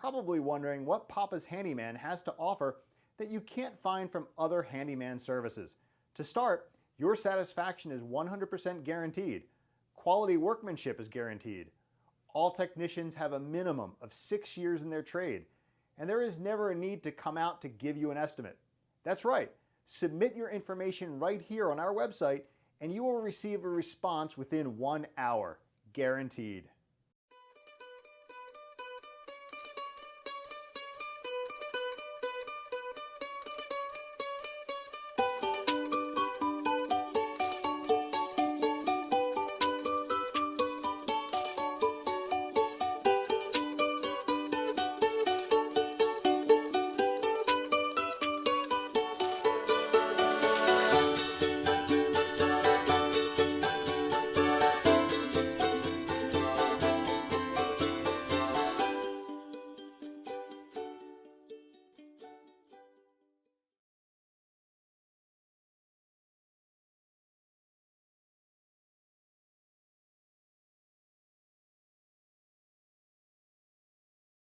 probably wondering what Papa's Handyman has to offer that you can't find from other handyman services. To start, your satisfaction is 100% guaranteed. Quality workmanship is guaranteed. All technicians have a minimum of 6 years in their trade, and there is never a need to come out to give you an estimate. That's right, submit your information right here on our website and you will receive a response within 1 hour, guaranteed.